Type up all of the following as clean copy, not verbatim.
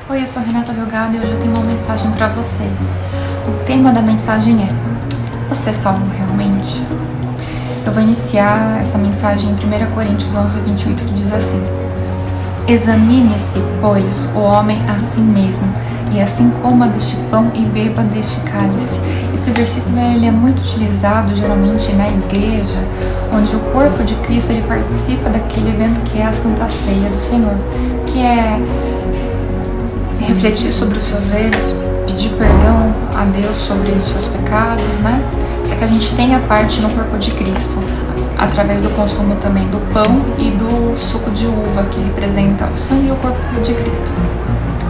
Oi, eu sou a Renata Delgado e hoje eu tenho uma mensagem para vocês. O tema da mensagem é: você é salvo realmente? Eu vou iniciar essa mensagem em 1 Coríntios 11:28, que diz assim: examine-se, pois, o homem a si mesmo, e assim coma deste pão e beba deste cálice. Esse versículo ele é muito utilizado geralmente na igreja, onde o corpo de Cristo ele participa daquele evento que é a Santa Ceia do Senhor, que é refletir sobre os seus erros, pedir perdão a Deus sobre os seus pecados, né? Para que a gente tenha parte no corpo de Cristo, através do consumo também do pão e do suco de uva, que representa o sangue e o corpo de Cristo.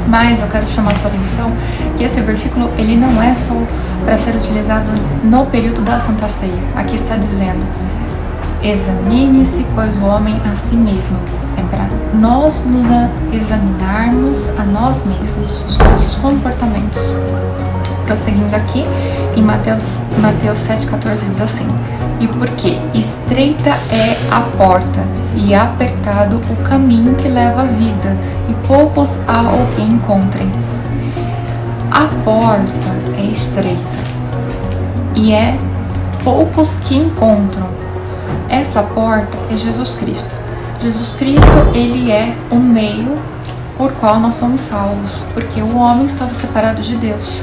Mas eu quero chamar a sua atenção que esse versículo ele não é só para ser utilizado no período da Santa Ceia. Aqui está dizendo: examine-se, pois, o homem a si mesmo. É para nós nos examinarmos a nós mesmos, os nossos comportamentos. Prosseguindo aqui, em Mateus 7,14 diz assim: e porque estreita é a porta e apertado o caminho que leva à vida, e poucos há o que encontrem. A porta é estreita e é poucos que encontram. Essa porta é Jesus Cristo. Jesus Cristo, ele é o meio por qual nós somos salvos, porque o homem estava separado de Deus.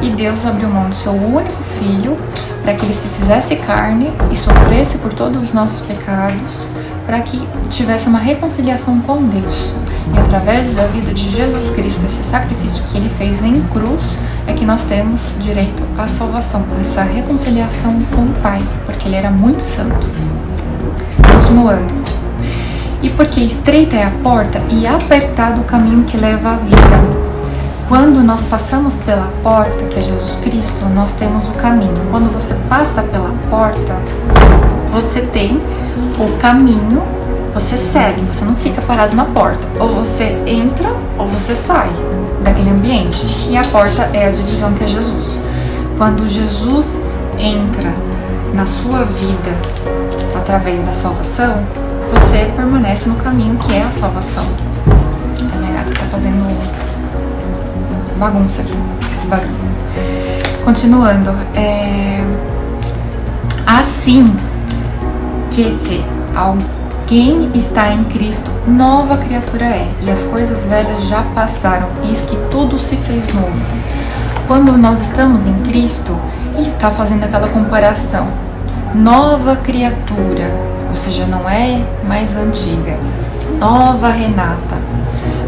E Deus abriu mão do seu único filho para que ele se fizesse carne e sofresse por todos os nossos pecados, para que tivesse uma reconciliação com Deus. E através da vida de Jesus Cristo, esse sacrifício que ele fez em cruz, é que nós temos direito à salvação, essa reconciliação com o Pai, porque ele era muito santo. Continuando. E porque estreita é a porta e apertado o caminho que leva à vida. Quando nós passamos pela porta, que é Jesus Cristo, nós temos o caminho. Quando você passa pela porta, você tem o caminho, você segue, você não fica parado na porta. Ou você entra ou você sai daquele ambiente. E a porta é a divisão, que é Jesus. Quando Jesus entra na sua vida através da salvação, você permanece no caminho que é a salvação. A minha gata tá fazendo bagunça aqui, esse barulho. Continuando, assim que se alguém está em Cristo, nova criatura é, e as coisas velhas já passaram, eis que tudo se fez novo. Quando nós estamos em Cristo, ele está fazendo aquela comparação. Nova criatura, ou seja, não é mais antiga. Nova Renata.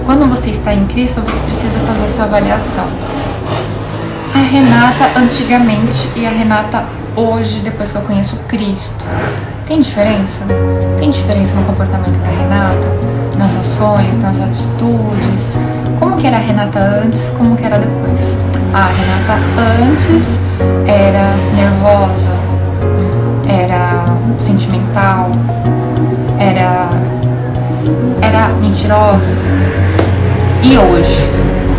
Quando você está em Cristo, você precisa fazer essa avaliação. A Renata antigamente e a Renata hoje, depois que eu conheço Cristo. Tem diferença? Tem diferença no comportamento da Renata? Nas ações, nas atitudes? Como que era a Renata antes, como que era depois? A Renata antes era nervosa, era sentimental, era mentirosa. E hoje,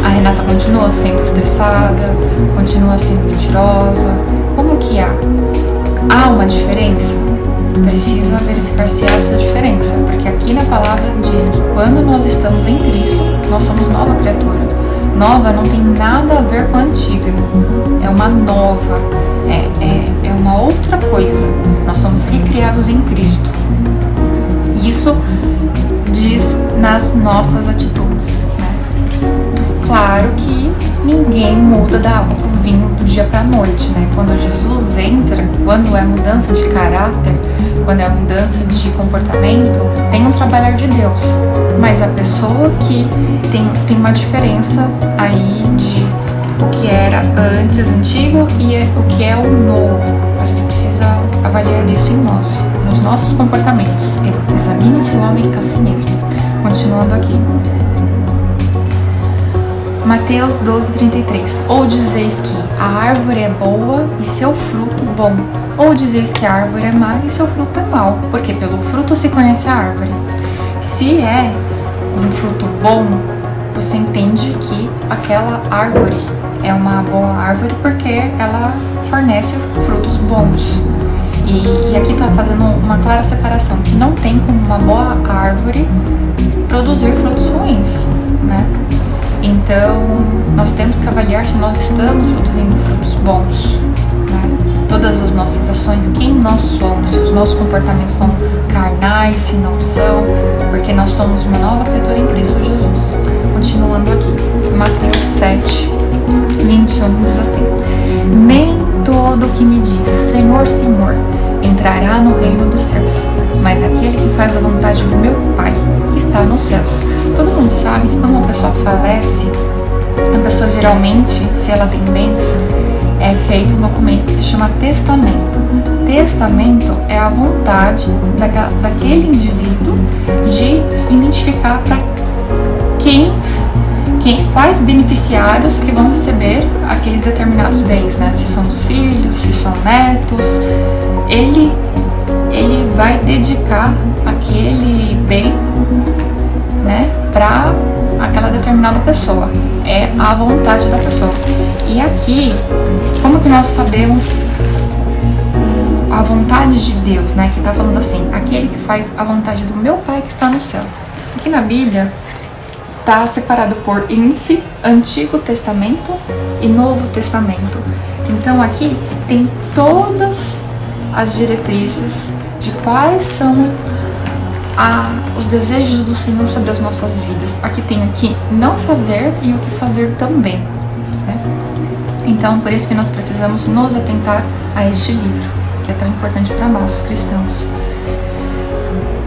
a Renata continua sendo estressada, continua sendo mentirosa. Como que há? Há uma diferença? Precisa verificar se há essa diferença, porque aqui na palavra diz que quando nós estamos em Cristo, nós somos nova criatura. Nova não tem nada a ver com a antiga, é uma nova, é uma outra coisa. Nós somos recriados em Cristo. Isso diz nas nossas atitudes, né? Claro que ninguém muda da água pro vinho do dia pra noite, né? Quando Jesus entra, quando é mudança de caráter, quando é mudança de comportamento, tem um trabalhar de Deus. Mas a pessoa que tem uma diferença aí de o que era antes, antigo, e o que é o novo. A gente precisa avaliar isso em nós, nos nossos comportamentos. Examine-se o homem a si mesmo. Continuando aqui. Mateus 12:33. Ou dizeis que a árvore é boa e seu fruto bom, ou dizeis que a árvore é má e seu fruto é mau, porque pelo fruto se conhece a árvore. Se é um fruto bom, você entende que aquela árvore é uma boa árvore porque ela fornece frutos bons. E aqui está fazendo uma clara separação, que não tem como uma boa árvore produzir frutos ruins, né? Então, nós temos que avaliar se nós estamos produzindo frutos bons, né? Todas as nossas ações, quem nós somos, se os nossos comportamentos são carnais, se não são, porque nós somos uma nova criatura em Cristo Jesus. Continuando aqui, Mateus 7, 21 diz assim: nem todo que me diz Senhor, Senhor entrará no reino dos céus, mas aquele que faz a vontade do meu Pai que está nos céus. Todo mundo sabe que quando uma pessoa falece, a pessoa geralmente, se ela tem bens, é feito um documento que se chama testamento. Testamento é a vontade daquele indivíduo de identificar para quais beneficiários que vão receber aqueles determinados bens, né? Se são os filhos, se são netos. Ele vai dedicar aquele bem, né, para aquela determinada pessoa. É a vontade da pessoa. E aqui, como que nós sabemos a vontade de Deus, né? Que tá falando assim, aquele que faz a vontade do meu Pai que está no céu. Aqui na Bíblia tá separado por índice, Antigo Testamento e Novo Testamento. Então aqui tem todas as diretrizes de quais são os desejos do Senhor sobre as nossas vidas. Aqui tem o que não fazer e o que fazer também, né? Então, por isso que nós precisamos nos atentar a este livro, que é tão importante para nós, cristãos.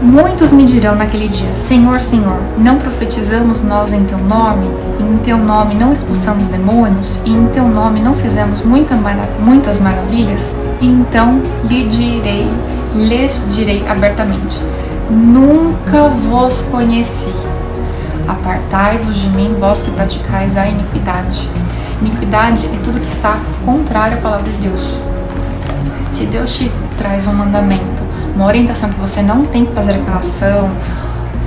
Muitos me dirão naquele dia: Senhor, Senhor, não profetizamos nós em Teu nome? E em Teu nome não expulsamos demônios? E em Teu nome não fizemos muitas maravilhas? E então lhes direi abertamente: nunca vos conheci. Apartai-vos de mim, vós que praticais a iniquidade. Iniquidade é tudo que está contrário à palavra de Deus. Se Deus te traz um mandamento, uma orientação que você não tem que fazer aquela ação,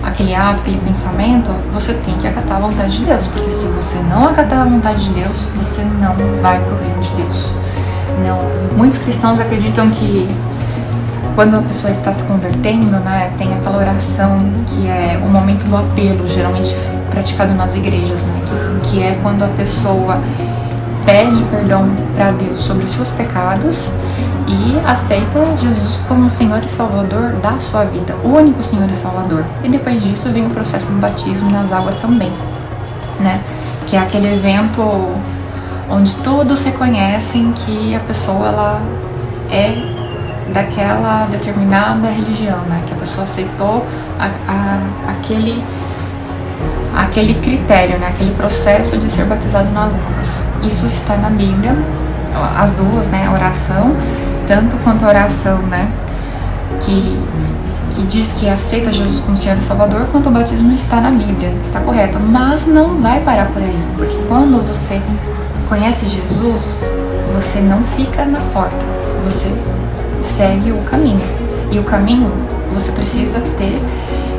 aquele ato, aquele pensamento, você tem que acatar a vontade de Deus. Porque se você não acatar a vontade de Deus, você não vai para o reino de Deus. Não. Muitos cristãos acreditam que quando a pessoa está se convertendo, né, tem aquela oração que é o momento do apelo, geralmente praticado nas igrejas, né, que é quando a pessoa pede perdão para Deus sobre os seus pecados e aceita Jesus como o Senhor e Salvador da sua vida, o único Senhor e Salvador. E depois disso vem o processo do batismo nas águas também, né, que é aquele evento onde todos reconhecem que a pessoa ela é daquela determinada religião, né? Que a pessoa aceitou aquele critério, né? Aquele processo de ser batizado nas águas. Isso está na Bíblia, as duas, né? A oração, tanto quanto a oração, né? Que diz que aceita Jesus como Senhor e Salvador, quanto o batismo está na Bíblia, está correto. Mas não vai parar por aí, porque quando você conhece Jesus, você não fica na porta, você segue o caminho. E o caminho, você precisa ter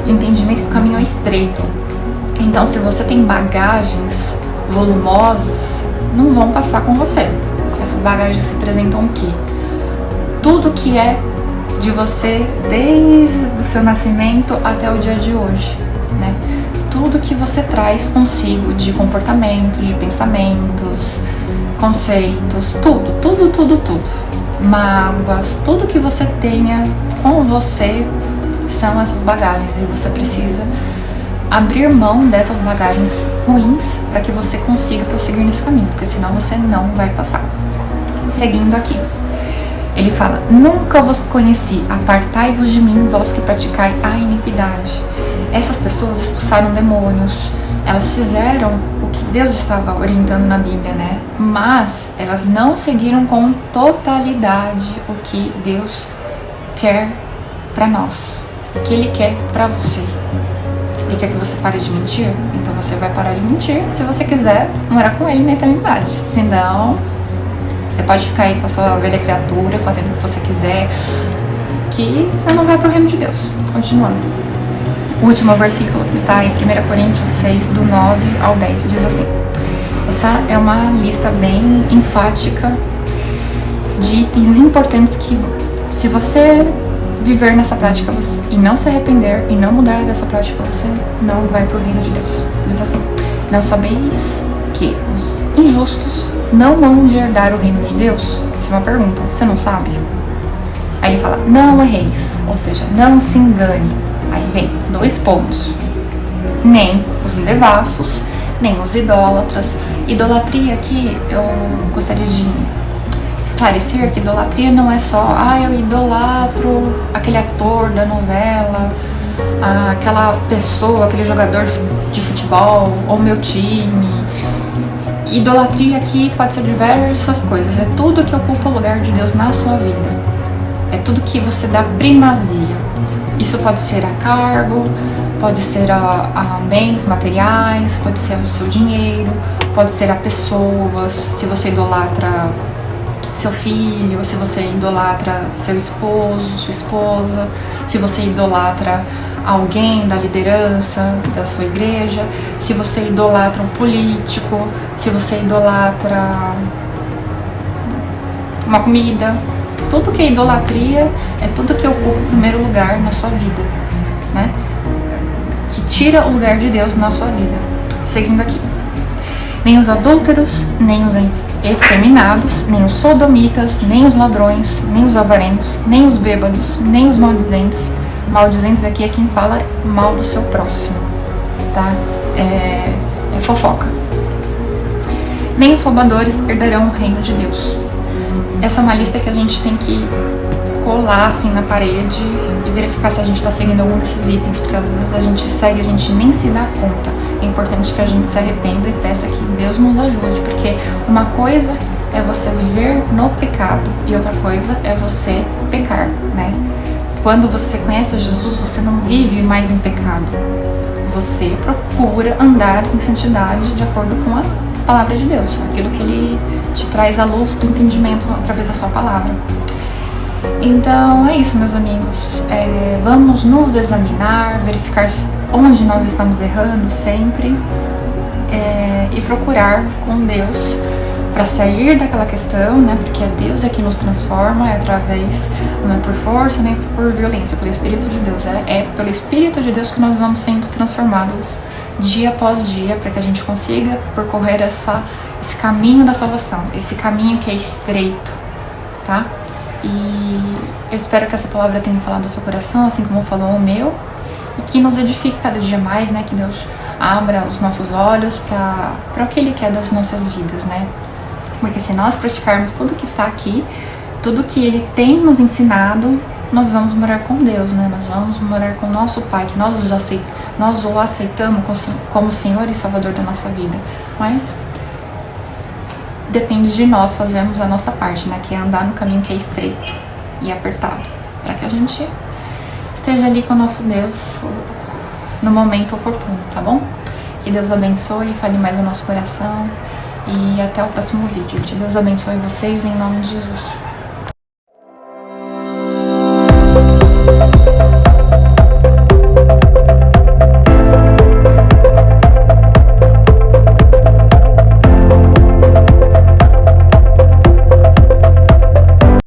entendimento que o caminho é estreito. Então, se você tem bagagens volumosas, não vão passar com você. Essas bagagens representam o quê? Tudo que é de você desde o seu nascimento até o dia de hoje, né? Tudo que você traz consigo de comportamento, de pensamentos, conceitos, tudo. Mágoas, tudo que você tenha com você são essas bagagens, e você precisa abrir mão dessas bagagens ruins para que você consiga prosseguir nesse caminho, porque senão você não vai passar. Seguindo aqui, ele fala: nunca vos conheci, apartai-vos de mim, vós que praticai a iniquidade. Essas pessoas expulsaram demônios, elas fizeram o que Deus estava orientando na Bíblia, né? Mas elas não seguiram com totalidade o que Deus quer para nós, o que Ele quer para você. Ele quer que você pare de mentir? Então você vai parar de mentir se você quiser morar com Ele na eternidade. Senão, você pode ficar aí com a sua velha criatura, fazendo o que você quiser, que você não vai pro reino de Deus. Continuando. O último versículo que está em 1 Coríntios 6, do 9 ao 10, diz assim: essa é uma lista bem enfática de itens importantes que, se você viver nessa prática e não se arrepender e não mudar dessa prática, você não vai para o reino de Deus. Diz assim: Não sabeis que os injustos não vão herdar o reino de Deus? Isso é uma pergunta, você não sabe? Aí ele fala, não erreis, ou seja, não se engane. Aí vem 2 pontos. Nem os indevassos, nem os idólatras. Idolatria aqui, eu gostaria de esclarecer que idolatria não é só, eu idolatro aquele ator da novela, aquela pessoa, aquele jogador de futebol, ou meu time. Idolatria aqui pode ser diversas coisas, é tudo que ocupa o lugar de Deus na sua vida. É tudo que você dá primazia. Isso pode ser a cargo, pode ser a bens materiais, pode ser o seu dinheiro, pode ser a pessoas, se você idolatra seu filho, se você idolatra seu esposo, sua esposa, se você idolatra alguém da liderança da sua igreja, se você idolatra um político, se você idolatra uma comida. Tudo que é idolatria é tudo que ocupa o primeiro lugar na sua vida, né? Que tira o lugar de Deus na sua vida. Seguindo aqui. Nem os adúlteros, nem os efeminados, nem os sodomitas, nem os ladrões, nem os avarentos, nem os bêbados, nem os maldizentes. Maldizentes aqui é quem fala mal do seu próximo, tá? É fofoca. Nem os roubadores herdarão o reino de Deus. Essa é uma lista que a gente tem que colar assim na parede e verificar se a gente está seguindo algum desses itens, porque às vezes a gente segue e a gente nem se dá conta. É importante que a gente se arrependa e peça que Deus nos ajude, porque uma coisa é você viver no pecado e outra coisa é você pecar, né? Quando você conhece Jesus, você não vive mais em pecado. Você procura andar em santidade de acordo com a palavra de Deus, aquilo que Ele te traz à luz do entendimento através da sua palavra. Então é isso, meus amigos. Vamos nos examinar, verificar onde nós estamos errando sempre e procurar com Deus para sair daquela questão, né? Porque Deus é que nos transforma, é através, não é por força nem por violência, pelo Espírito de Deus. É pelo Espírito de Deus que nós vamos sendo transformados dia após dia, para que a gente consiga percorrer esse caminho da salvação, esse caminho que é estreito, tá? E eu espero que essa palavra tenha falado ao seu coração, assim como falou o meu, e que nos edifique cada dia mais, né? Que Deus abra os nossos olhos para o que Ele quer das nossas vidas, né? Porque se nós praticarmos tudo que está aqui, tudo que Ele tem nos ensinado, nós vamos morar com Deus, né? Nós vamos morar com o nosso Pai, que nós o aceitamos como Senhor e Salvador da nossa vida. Mas depende de nós fazermos a nossa parte, né? Que é andar no caminho que é estreito e apertado, para que a gente esteja ali com o nosso Deus no momento oportuno, tá bom? Que Deus abençoe e fale mais no nosso coração. E até o próximo vídeo. Que Deus abençoe vocês em nome de Jesus.